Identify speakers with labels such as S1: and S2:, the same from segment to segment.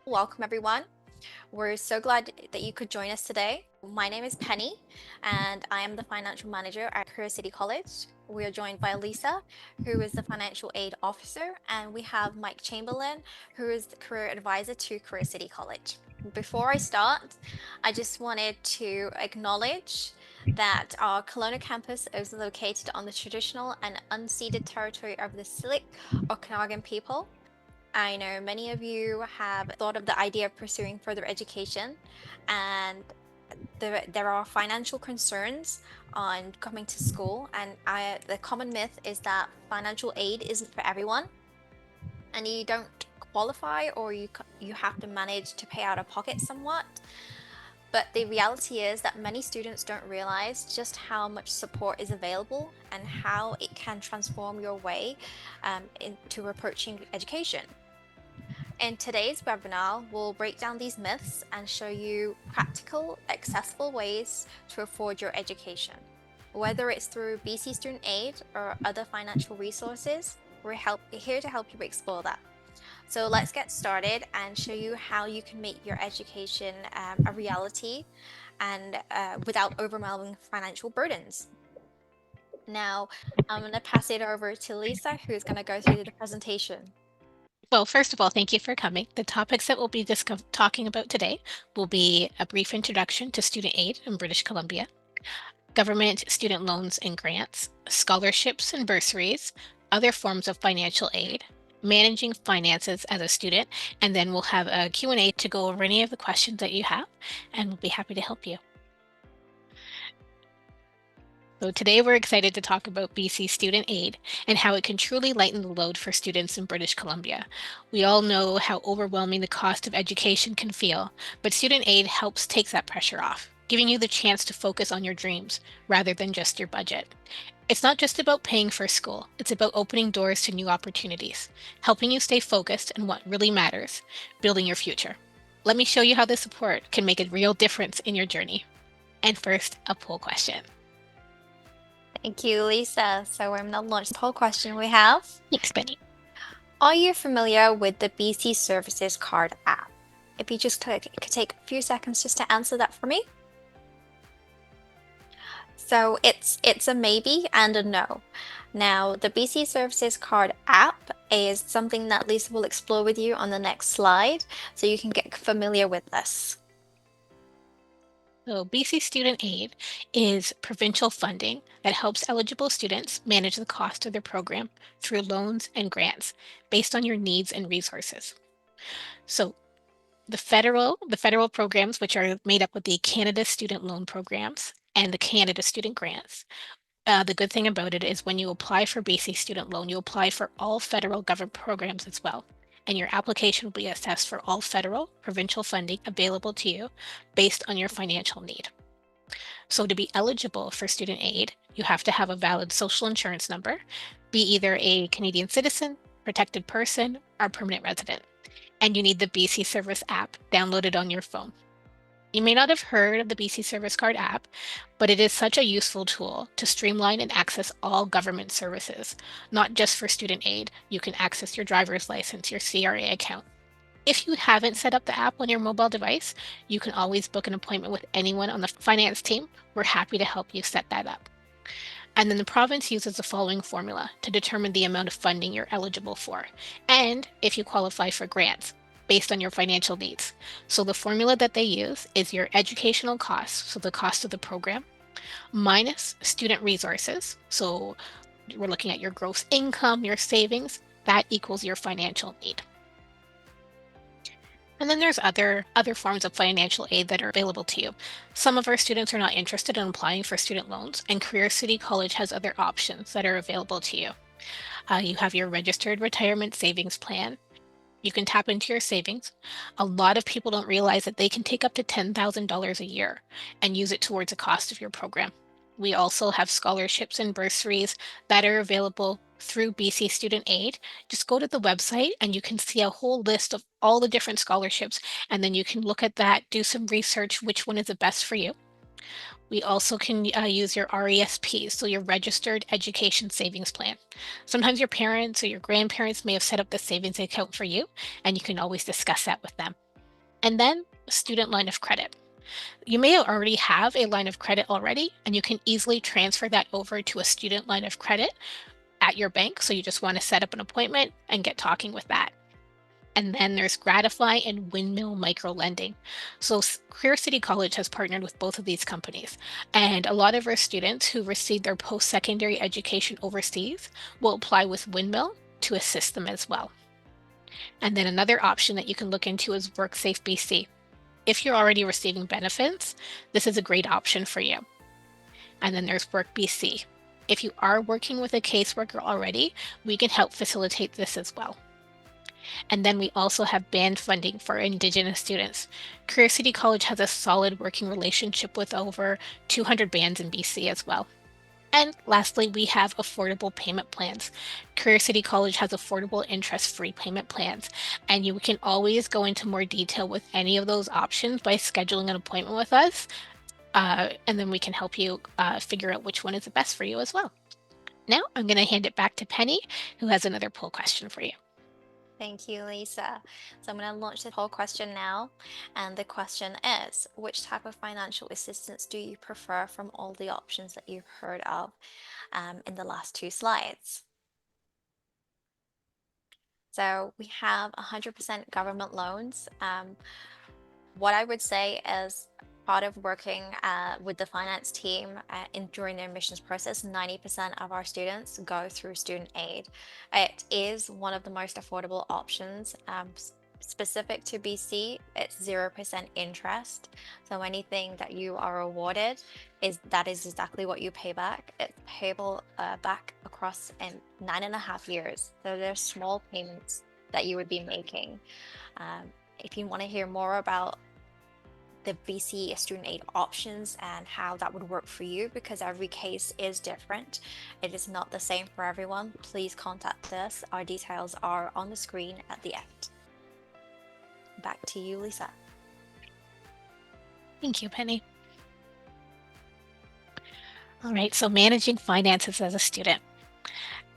S1: Welcome, everyone. We're so glad that you could join us today. My name is Penny, and I am the financial manager at Career City College. We are joined by Lisa, who is the financial aid officer, and we have Mike Chamberlain, who is the career advisor to Career City College. Before I start, I just wanted to acknowledge that our Kelowna campus is located on the traditional and unceded territory of the Silik Okanagan people. I know many of you have thought of the idea of pursuing further education, and there are financial concerns on coming to school. And the common myth is that financial aid isn't for everyone, and you don't qualify, or you have to manage to pay out of pocket somewhat. But the reality is that many students don't realize just how much support is available and how it can transform your way into approaching education. In today's webinar, we'll break down these myths and show you practical, accessible ways to afford your education. Whether it's through BC Student Aid or other financial resources, we're here to help you explore that. So let's get started and show you how you can make your education a reality and without overwhelming financial burdens. Now, I'm going to pass it over to Lisa, who's going to go through the presentation.
S2: Well, first of all, thank you for coming. The topics that we'll be talking about today will be a brief introduction to student aid in British Columbia, government student loans and grants, scholarships and bursaries, other forms of financial aid, managing finances as a student, and then we'll have a Q&A to go over any of the questions that you have, and we'll be happy to help you. So today we're excited to talk about BC Student Aid and how it can truly lighten the load for students in British Columbia. We all know how overwhelming the cost of education can feel, but student aid helps take that pressure off, giving you the chance to focus on your dreams rather than just your budget. It's not just about paying for school, it's about opening doors to new opportunities, helping you stay focused on what really matters, building your future. Let me show you how this support can make a real difference in your journey. And first, a poll question.
S1: Thank you, Lisa. So I'm going to launch the poll question we have.
S2: Thanks, Benny.
S1: Are you familiar with the BC Services Card app? If you just could take a few seconds just to answer that for me. So it's a maybe and a no. Now, the BC Services Card app is something that Lisa will explore with you on the next slide, so you can get familiar with this.
S2: So BC Student Aid is provincial funding that helps eligible students manage the cost of their program through loans and grants based on your needs and resources. So the federal programs, which are made up with the Canada Student Loan Programs and the Canada Student Grants. The good thing about it is when you apply for BC Student Loan, you apply for all federal government programs as well. And your application will be assessed for all federal, provincial funding available to you based on your financial need. So to be eligible for student aid, you have to have a valid social insurance number, be either a Canadian citizen, protected person, or permanent resident. And you need the BC Service app downloaded on your phone. You may not have heard of the BC Service Card app, but it is such a useful tool to streamline and access all government services, not just for student aid. You can access your driver's license, your CRA account. If you haven't set up the app on your mobile device, you can always book an appointment with anyone on the finance team. We're happy to help you set that up. And then the province uses the following formula to determine the amount of funding you're eligible for, and if you qualify for grants based on your financial needs. So the formula that they use is your educational costs, so the cost of the program, minus student resources. So we're looking at your gross income, your savings, that equals your financial need. And then there's other forms of financial aid that are available to you. Some of our students are not interested in applying for student loans, and Career City College has other options that are available to you. You have your registered retirement savings plan. You can tap into your savings. A lot of people don't realize that they can take up to $10,000 a year and use it towards the cost of your program. We also have scholarships and bursaries that are available through BC Student Aid. Just go to the website and you can see a whole list of all the different scholarships, and then you can look at that, do some research, which one is the best for you. We also can use your RESP, so your Registered Education Savings Plan. Sometimes your parents or your grandparents may have set up the savings account for you, and you can always discuss that with them. And then student line of credit. You may already have a line of credit already, and you can easily transfer that over to a student line of credit at your bank. So you just want to set up an appointment and get talking with that. And then there's Gratify and Windmill Micro Lending. So Career City College has partnered with both of these companies. And a lot of our students who receive their post-secondary education overseas will apply with Windmill to assist them as well. And then another option that you can look into is WorkSafe BC. If you're already receiving benefits, this is a great option for you. And then there's Work BC. If you are working with a caseworker already, we can help facilitate this as well. And then we also have band funding for Indigenous students. Career City College has a solid working relationship with over 200 bands in BC as well. And lastly, we have affordable payment plans. Career City College has affordable interest-free payment plans, and you can always go into more detail with any of those options by scheduling an appointment with us, and then we can help you figure out which one is the best for you as well. Now I'm going to hand it back to Penny, who has another poll question for you.
S1: Thank you, Lisa. So I'm going to launch the poll question now. And the question is, which type of financial assistance do you prefer from all the options that you've heard of in the last two slides? So we have 100% government loans. What I would say is part of working with the finance team during the admissions process, 90% of our students go through student aid. It is one of the most affordable options. Specific to BC, it's 0% interest. So anything that you are awarded is exactly what you pay back. It's payable back across in 9.5 years. So there's small payments that you would be making. If you want to hear more about the BC student aid options and how that would work for you, because every case is different, it is not the same for everyone, please contact us. Our details are on the screen at the end. Back to you, Lisa.
S2: Thank you, Penny. All right, so managing finances as a student.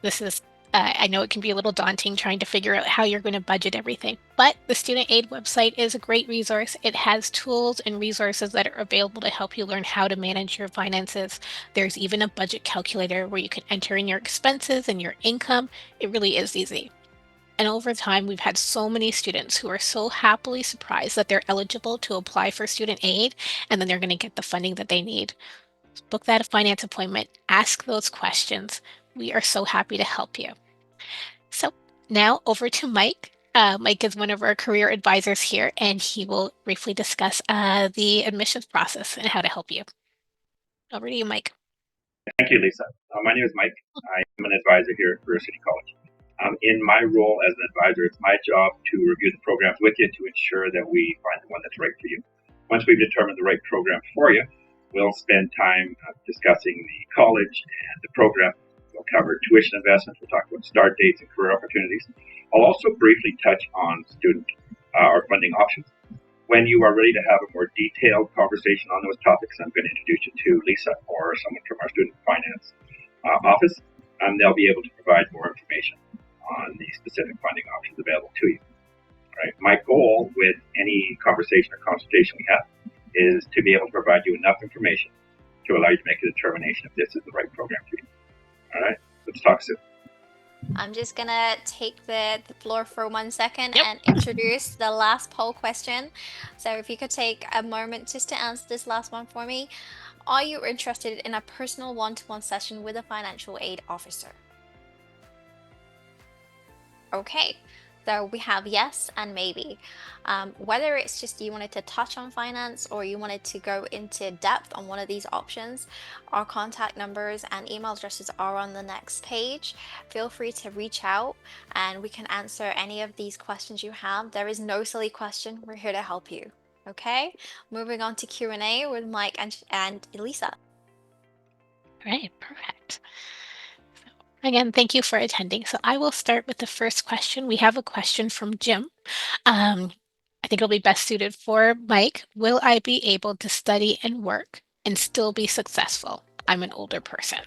S2: This is I know it can be a little daunting trying to figure out how you're going to budget everything, but the Student Aid website is a great resource. It has tools and resources that are available to help you learn how to manage your finances. There's even a budget calculator where you can enter in your expenses and your income. It really is easy. And over time, we've had so many students who are so happily surprised that they're eligible to apply for student aid, and then they're going to get the funding that they need. Book that finance appointment, ask those questions. We are so happy to help you. So now over to Mike. Mike is one of our career advisors here, and he will briefly discuss the admissions process and how to help you. Over to you, Mike.
S3: Thank you, Lisa. My name is Mike. I am an advisor here at Career City College. In my role as an advisor, it's my job to review the programs with you to ensure that we find the one that's right for you. Once we've determined the right program for you, we'll spend time discussing the college and the program. We'll cover tuition investments. We'll talk about start dates and career opportunities. I'll also briefly touch on student or funding options. When you are ready to have a more detailed conversation on those topics, I'm going to introduce you to Lisa or someone from our student finance office, and they'll be able to provide more information on the specific funding options available to you. All right. My goal with any conversation or consultation we have is to be able to provide you enough information to allow you to make a determination if this is the right program for you. All right, let's talk soon.
S1: I'm just gonna take the floor for 1 second
S2: Yep.
S1: and introduce the last poll question. So if you could take a moment just to answer this last one for me. Are you interested in a personal one-to-one session with a financial aid officer? Okay, so we have yes and maybe. Whether it's just you wanted to touch on finance or you wanted to go into depth on one of these options, our contact numbers and email addresses are on the next page. Feel free to reach out and we can answer any of these questions you have. There is no silly question. We're here to help you. Okay, moving on to Q&A with Mike and Elisa.
S2: All right, perfect. Again, thank you for attending. So I will start with the first question. We have a question from Jim. I think it'll be best suited for Mike. Will I be able to study and work and still be successful? I'm an older person.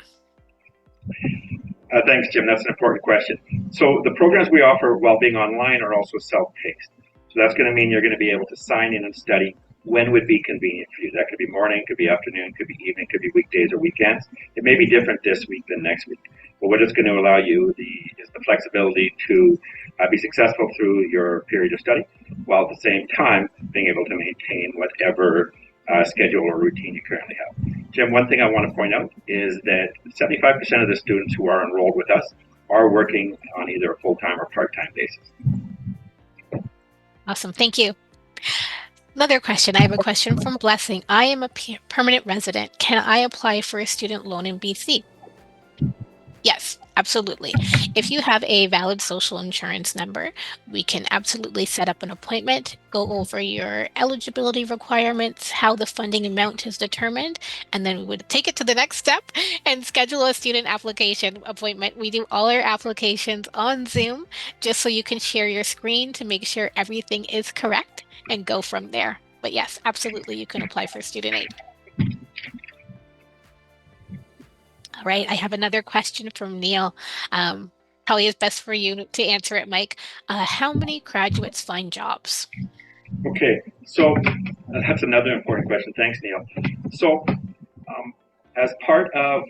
S3: Thanks, Jim. That's an important question. So the programs we offer while being online are also self-paced. So that's going to mean you're going to be able to sign in and study when would be convenient for you. That could be morning, could be afternoon, could be evening, could be weekdays or weekends. It may be different this week than next week. But what it's going to allow you is the flexibility to be successful through your period of study, while at the same time being able to maintain whatever schedule or routine you currently have. Jim, one thing I want to point out is that 75% of the students who are enrolled with us are working on either a full-time or part-time basis.
S2: Awesome. Thank you. Another question. I have a question from Blessing. I am a permanent resident. Can I apply for a student loan in BC? Yes, absolutely. If you have a valid social insurance number, we can absolutely set up an appointment, go over your eligibility requirements, how the funding amount is determined, and then we would take it to the next step and schedule a student application appointment. We do all our applications on Zoom just so you can share your screen to make sure everything is correct and go from there. But yes, absolutely, you can apply for student aid. All right, I have another question from Neil. Probably is best for you to answer it, Mike. How many graduates find jobs?
S3: Okay, so that's another important question. Thanks, Neil. So as part of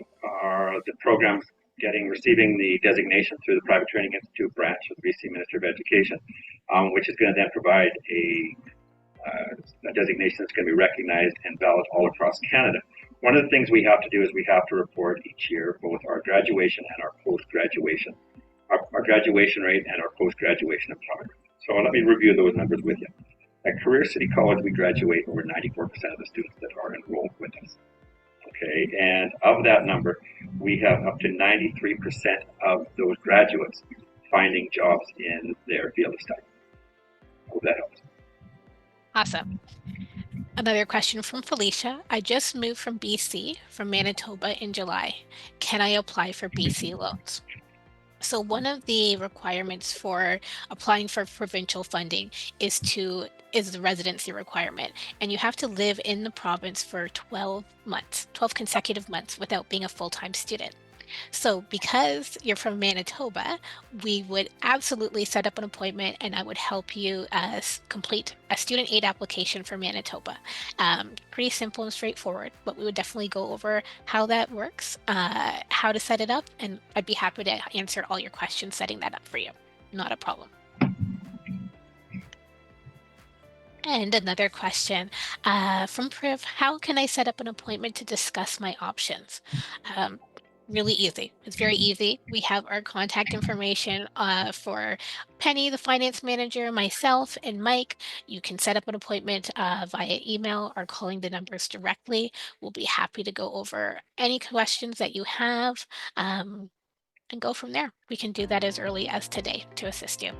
S3: the programs receiving the designation through the Private Training Institute branch of the BC Ministry of Education, which is going to then provide a designation that's going to be recognized and valid all across Canada. One of the things we have to do is we have to report each year both our graduation and our post-graduation, our graduation rate and our post-graduation employment rate. So let me review those numbers with you. At Career City College, we graduate over 94% of the students that are enrolled with us. Okay, and of that number, we have up to 93% of those graduates finding jobs in their field of study. Hope that helps.
S2: Awesome. Another question from Felicia. I just moved from BC, from Manitoba in July. Can I apply for BC loans? So one of the requirements for applying for provincial funding is the residency requirement. And you have to live in the province for 12 consecutive months without being a full-time student. So because you're from Manitoba, we would absolutely set up an appointment and I would help you complete a student aid application for Manitoba. Pretty simple and straightforward, but we would definitely go over how that works, how to set it up, and I'd be happy to answer all your questions setting that up for you. Not a problem. And another question from Priv, how can I set up an appointment to discuss my options? Really easy. It's very easy. We have our contact information for Penny, the finance manager, myself, and Mike. You can set up an appointment via email or calling the numbers directly. We'll be happy to go over any questions that you have and go from there. We can do that as early as today to assist you.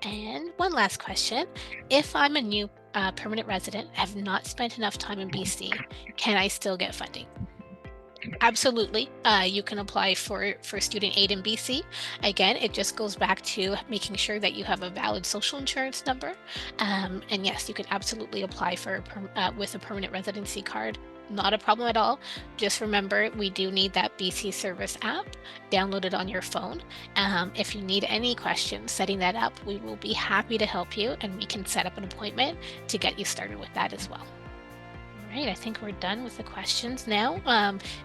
S2: And one last question. If I'm a new permanent resident, have not spent enough time in BC, can I still get funding? Absolutely. You can apply for student aid in BC. Again, it just goes back to making sure that you have a valid social insurance number. And yes, you can absolutely apply for with a permanent residency card. Not a problem at all. Just remember, we do need that BC Service app downloaded on your phone. If you need any questions setting that up, we will be happy to help you and we can set up an appointment to get you started with that as well. All right, I think we're done with the questions now.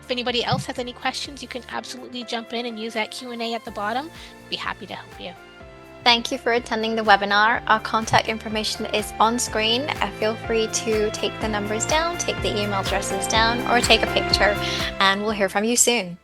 S2: If anybody else has any questions, you can absolutely jump in and use that Q&A at the bottom. Be happy to help you.
S1: Thank you for attending the webinar. Our contact information is on screen. Feel free to take the numbers down, take the email addresses down, or take a picture, and we'll hear from you soon.